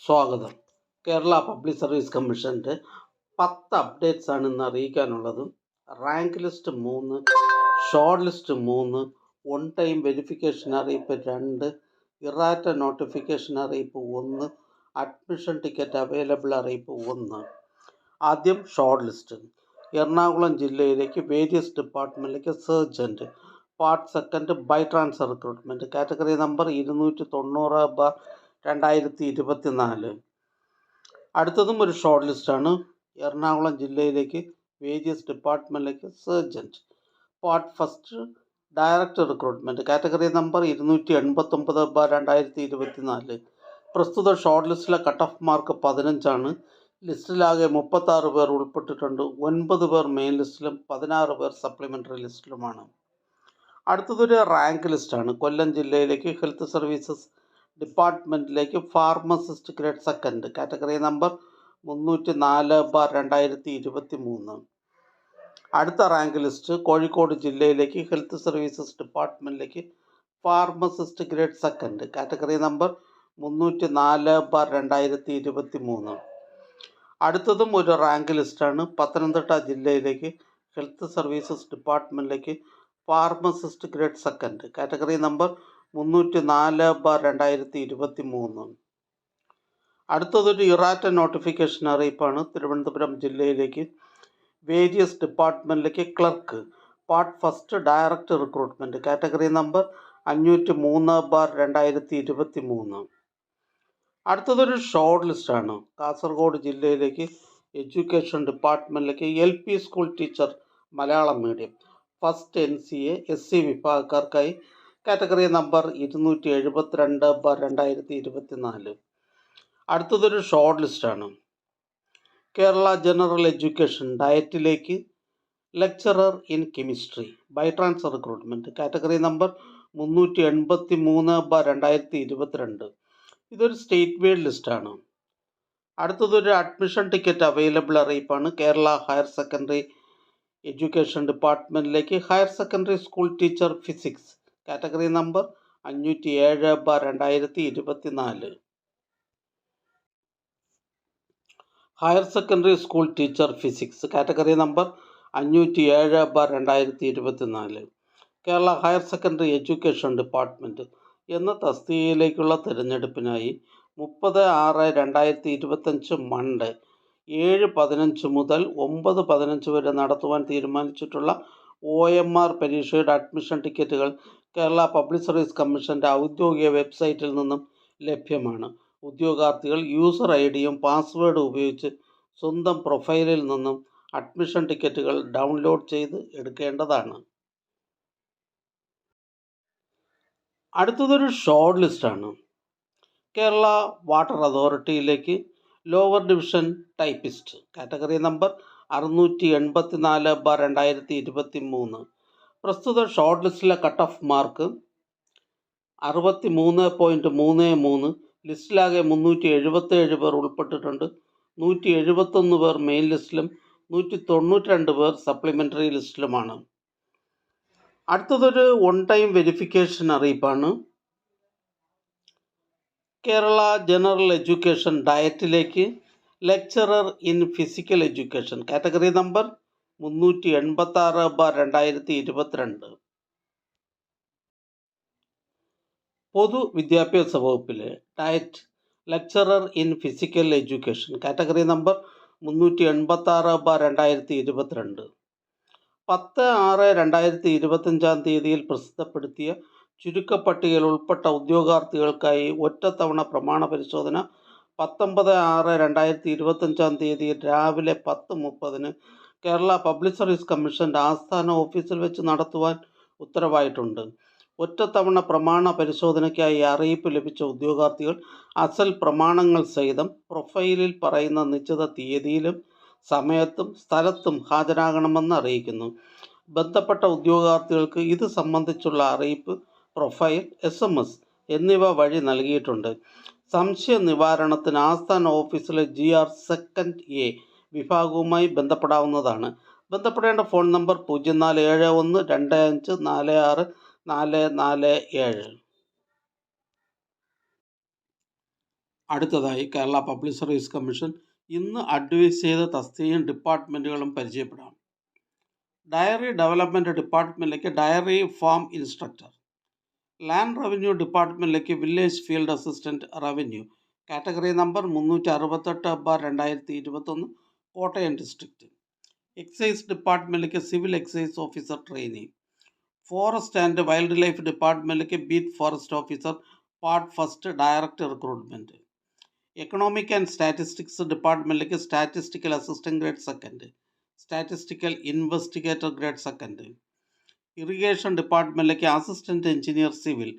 സ്വാഗതം. Kerala public service കമ്മീഷൻ്റെ 10 updates ആണ് ഇന്ന് അറിയിക്കാനുള്ളത്. Rank list 3, short list 3, on time verification അറിയിപ്പ് 2, ഇറാറ്റ നോട്ടിഫിക്കേഷൻ അറിയിപ്പ് 1, അഡ്മിഷൻ ടിക്കറ്റ് അവൈലബിൾ അറിയിപ്പ് 1. ആദ്യം ഷോർട്ട് ലിസ്റ്റ്. എറണാകുളം ജില്ലയിലേക്ക് വേരിയസ് ഡിപ്പാർട്ട്മെൻറ്റിലേക്ക് sergeant part second by transfer recruitment category number 290/2024. അടുത്തതും ഒരു ഷോർട്ട് ലിസ്റ്റാണ്. എറണാകുളം ജില്ലയിലേക്ക് വേരിയസ് ഡിപ്പാർട്ട്മെൻറ്റിലേക്ക് sergeant part first director recruitment category number 289/2024. പ്രസ്തുത ഷോർട്ട് ലിസ്റ്റിലെ കട്ട് ഓഫ് മാർക്ക് 15 ആണ്. ലിസ്റ്റിലാകെ 36 പേർ ഉൾപ്പെട്ടിട്ടുണ്ട്. 9 പേർ മെയിൻ ലിസ്റ്റിലും 16 പേർ സപ്ലിമെൻ്ററി ലിസ്റ്റിലുമാണ്. അടുത്തതൊരു റാങ്ക് ലിസ്റ്റാണ്. കൊല്ലം ജില്ലയിലേക്ക് ഹെൽത്ത് സർവീസസ് ഡിപ്പാർട്ട്മെൻറ്റിലേക്ക് pharmacist grade second category number 304/2023. അടുത്ത റാങ്ക് ലിസ്റ്റ് കോഴിക്കോട് ജില്ലയിലേക്ക് ഹെൽത്ത് സർവീസസ് ഡിപ്പാർട്ട്മെൻറ്റിലേക്ക് pharmacist grade second category number 304/2023. അടുത്തതും ഒരു റാങ്ക് ലിസ്റ്റാണ്. പത്തനംതിട്ട ജില്ലയിലേക്ക് ഹെൽത്ത് സർവീസസ് ഡിപ്പാർട്ട്മെൻറ്റിലേക്ക് pharmacist grade second category number 304/2023. അടുത്തതൊരു ഇറാറ്റ നോട്ടിഫിക്കേഷൻ അറിയിപ്പാണ്. തിരുവനന്തപുരം ജില്ലയിലേക്ക് വേരിയസ് ഡിപ്പാർട്ട്മെൻറ്റിലേക്ക് clerk part first director recruitment category number 503/2023. അടുത്തതൊരു ഷോർട്ട് ലിസ്റ്റാണ്. കാസർഗോഡ് ജില്ലയിലേക്ക് എഡ്യൂക്കേഷൻ ഡിപ്പാർട്ട്മെൻറ്റിലേക്ക് LP school teacher Malayalam medium first NCA SC വിഭാഗക്കാർക്കായി കാറ്റഗറി നമ്പർ 272/2024. അടുത്തതൊരു ഷോർട്ട് ലിസ്റ്റാണ്. കേരള ജനറൽ എഡ്യൂക്കേഷൻ ഡയറ്റിലേക്ക് lecturer in chemistry by transfer recruitment category number 383/2022. ഇതൊരു സ്റ്റേറ്റ് വൈഡ് ലിസ്റ്റാണ്. അടുത്തതൊരു അഡ്മിഷൻ ടിക്കറ്റ് അവൈലബിൾ അറിയിപ്പാണ്. കേരള ഹയർ സെക്കൻഡറി എഡ്യൂക്കേഷൻ ഡിപ്പാർട്ട്മെൻറ്റിലേക്ക് higher secondary school teacher physics category number 507/2024. Higher secondary school teacher physics category number 507/2024. Kerala higher secondary education department എന്ന തസ്തികയിലേക്കുള്ള തിരഞ്ഞെടുപ്പിനായി 30/6/2025 Monday 7:15 മുതൽ 9:15 വരെ നടത്തുവാൻ തീരുമാനിച്ചിട്ടുള്ള OMR പരീക്ഷയുടെ അഡ്മിഷൻ ടിക്കറ്റുകൾ കേരള പബ്ലിക് സർവീസ് കമ്മീഷൻ്റെ ഔദ്യോഗിക വെബ്സൈറ്റിൽ നിന്നും ലഭ്യമാണ്. ഉദ്യോഗാർത്ഥികൾ യൂസർ IDയും പാസ്വേഡും ഉപയോഗിച്ച് സ്വന്തം പ്രൊഫൈലിൽ നിന്നും അഡ്മിഷൻ ടിക്കറ്റുകൾ ഡൗൺലോഡ് ചെയ്ത് എടുക്കേണ്ടതാണ്. അടുത്തതൊരു ഷോർട്ട് ലിസ്റ്റാണ്. കേരള വാട്ടർ അതോറിറ്റിയിലേക്ക് lower division typist category number 684/2023. പ്രസ്തുത ഷോർട്ട് ലിസ്റ്റിലെ കട്ട് ഓഫ് മാർക്ക് 63.33. ലിസ്റ്റിലാകെ 377 പേർ ഉൾപ്പെട്ടിട്ടുണ്ട്. 171 പേർ മെയിൻ ലിസ്റ്റിലും 192 പേർ സപ്ലിമെൻ്ററി ലിസ്റ്റിലുമാണ്. അടുത്തതൊരു ഓൺ ടൈം വെരിഫിക്കേഷൻ അറിയിപ്പാണ്. കേരള ജനറൽ എഡ്യൂക്കേഷൻ ഡയറ്റിലേക്ക് lecturer in physical education category number 386/2022. പൊതുവിദ്യാഭ്യാസ വകുപ്പിലെ DIET lecturer in physical education category number 386/2022. 10/6/2025 പ്രസിദ്ധപ്പെടുത്തിയ ചുരുക്കപ്പട്ടികയിൽ ഉൾപ്പെട്ട ഉദ്യോഗാർത്ഥികൾക്കായി ഒറ്റത്തവണ പ്രമാണ പരിശോധന 19/6/2025 രാവിലെ 10:30 കേരള പബ്ലിക് സർവീസ് കമ്മീഷൻ്റെ ആസ്ഥാന ഓഫീസിൽ വെച്ച് നടത്തുവാൻ ഉത്തരവായിട്ടുണ്ട്. ഒറ്റത്തവണ പ്രമാണ പരിശോധനയ്ക്കായി അറിയിപ്പ് ലഭിച്ച ഉദ്യോഗാർത്ഥികൾ അസൽ പ്രമാണങ്ങൾ സഹിതം പ്രൊഫൈലിൽ പറയുന്ന നിശ്ചിത തീയതിയിലും സമയത്തും സ്ഥലത്തും ഹാജരാകണമെന്ന് അറിയിക്കുന്നു. ബന്ധപ്പെട്ട ഉദ്യോഗാർത്ഥികൾക്ക് ഇത് സംബന്ധിച്ചുള്ള അറിയിപ്പ് പ്രൊഫൈൽ, SMS എന്നിവ വഴി നൽകിയിട്ടുണ്ട്. സംശയ നിവാരണത്തിന് ആസ്ഥാന ഓഫീസിലെ GR സെക്കൻഡ് A വിഭാഗവുമായി ബന്ധപ്പെടാവുന്നതാണ്. ബന്ധപ്പെടേണ്ട ഫോൺ നമ്പർ 04712546 447. അടുത്തതായി കേരള പബ്ലിക് സർവീസ് കമ്മീഷൻ ഇന്ന് അഡ്വൈസ് ചെയ്ത തസ്തികയും ഡിപ്പാർട്ട്മെൻറ്റുകളും പരിചയപ്പെടാം. ഡയറി ഡെവലപ്മെൻറ്റ് ഡിപ്പാർട്ട്മെൻറ്റിലേക്ക് dairy farm instructor, land revenue ഡിപ്പാർട്ട്മെൻറ്റിലേക്ക് village field assistant revenue, category number 368/2021, Kottayam district. Excise ഡിപ്പാർട്ട്മെൻറ്റിലേക്ക് civil excise officer trainee, forest and wildlife ഡിപ്പാർട്ട്മെൻറ്റിലേക്ക് beat forest officer part first direct recruitment. Economic and statistics ഡിപ്പാർട്ട്മെൻറ്റിലേക്ക് statistical assistant grade second, statistical investigator grade second. Irrigation ഡിപ്പാർട്ട്മെൻറ്റിലേക്ക് assistant engineer civil,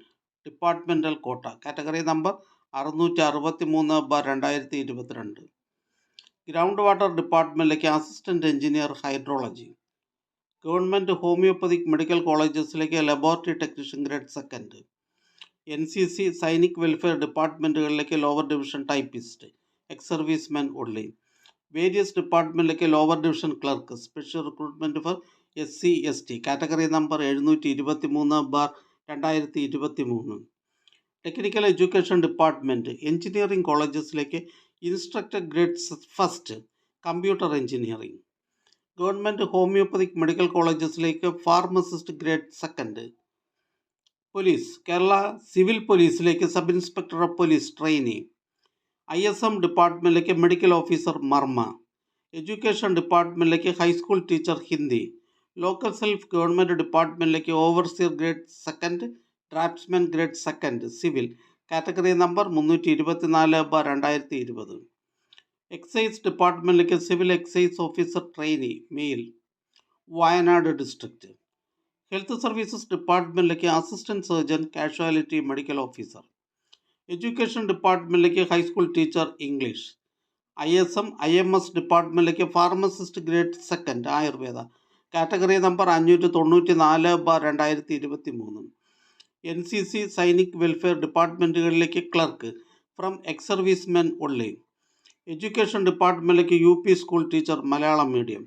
departmental quota, category number 663/2022. Ground water ഡിപ്പാർട്ട്മെൻറ്റിലേക്ക് assistant engineer hydrology. Government homoeopathic medical കോളേജസിലേക്ക് laboratory technician grade second. NCC Sainik welfare ഡിപ്പാർട്ട്മെൻറ്റുകളിലേക്ക് lower division typist, ex servicemen only. Various ഡിപ്പാർട്ട്മെൻറ്റിലേക്ക് lower division clerk, special recruitment for SC ST, category number 723/2023. Technical education department engineering കോളേജസിലേക്ക് instructor grade first, computer engineering. Government homoeopathic medical കോളേജസിലേക്ക് pharmacist grade second. Police, Kerala civil പോലീസിലേക്ക് sub inspector of police trainee. ISM ഡിപ്പാർട്ട്മെൻറ്റിലേക്ക് medical officer മർമ്മ. Education ഡിപ്പാർട്ട്മെൻറ്റിലേക്ക് high school teacher Hindi. Local self government ഡിപ്പാർട്ട്മെൻറ്റിലേക്ക് overseer grade second, draughtsman grade second civil, category number 324/2020. Excise ഡിപ്പാർട്ട്മെൻറ്റിലേക്ക് civil excise officer trainee male, Wayanad district. Health services ഡിപ്പാർട്ട്മെൻറ്റിലേക്ക് assistant surgeon casualty medical officer. Education ഡിപ്പാർട്ട്മെൻറ്റിലേക്ക് high school teacher English. ISM IMS ഡിപ്പാർട്ട്മെൻറ്റിലേക്ക് pharmacist grade second Ayurveda, category number 594/2023. NCC Sainik welfare ഡിപ്പാർട്ട്മെൻറ്റുകളിലേക്ക് clerk from ex servicemen only. Education ഡിപ്പാർട്ട്മെൻറ്റിലേക്ക് UP school teacher Malayalam medium.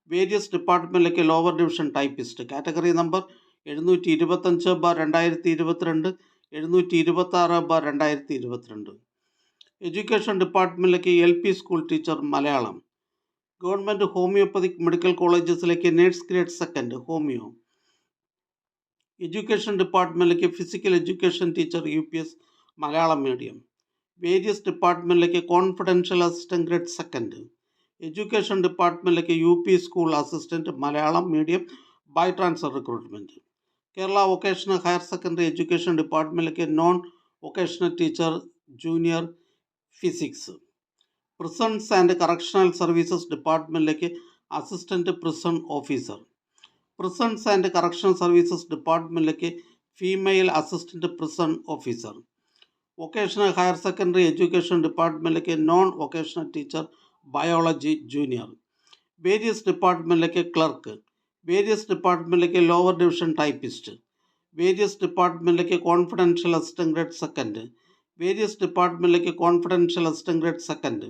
Various ഡിപ്പാർട്ട്മെൻറ്റിലേക്ക് lower division typist, category number 725/2022, 726/2022. Education ഡിപ്പാർട്ട്മെൻറ്റിലേക്ക് LP school teacher Malayalam. Government homoeopathic medical കോളേജസിലേക്ക് nurse grade second homoeo. Education ഡിപ്പാർട്ട്മെൻറ്റിലേക്ക് physical education teacher UPS Malayalam medium. Various ഡിപ്പാർട്ട്മെൻറ്റിലേക്ക് confidential assistant grade second. Education ഡിപ്പാർട്ട്മെൻറ്റിലേക്ക് UP school assistant Malayalam medium by transfer recruitment. Kerala vocational higher secondary education ഡിപ്പാർട്ട്മെൻറ്റിലേക്ക് non vocational teacher junior physics. Prisons and correctional services ഡിപ്പാർട്ട്മെൻറ്റിലേക്ക് assistant prison officer. Prisons and correctional services ഡിപ്പാർട്ട്മെൻറ്റിലേക്ക് female assistant prison officer. Vocational higher secondary education ഡിപ്പാർട്ട്മെൻറ്റിലേക്ക് non vocational teacher biology junior. Various ഡിപ്പാർട്ട്മെൻറ്റിലേക്ക് clerk. Various ഡിപ്പാർട്ട്മെൻറ്റിലേക്ക് lower division typist. Various ഡിപ്പാർട്ട്മെൻറ്റിലേക്ക് confidential assistant grade second. Various ഡിപ്പാർട്ട്മെൻറ്റിലേക്ക് confidential assistant grade second.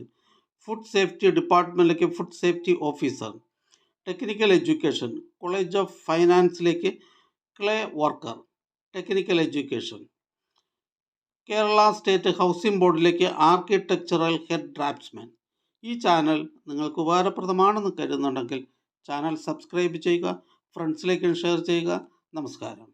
Food safety ഡിപ്പാർട്ട്മെൻറ്റിലേക്ക് food safety officer. Technical education college of ഫൈനാൻസിലേക്ക് clay worker, technical education. Kerala state housing ബോർഡിലേക്ക് architectural head draughtsman. ഈ channel നിങ്ങൾക്ക് ഉപകാരപ്രദമാണെന്ന് കരുതുന്നുണ്ടെങ്കിൽ channel subscribe ചെയ്യുക, ഫ്രണ്ട്സിലേക്ക് share ചെയ്യുക. നമസ്കാരം.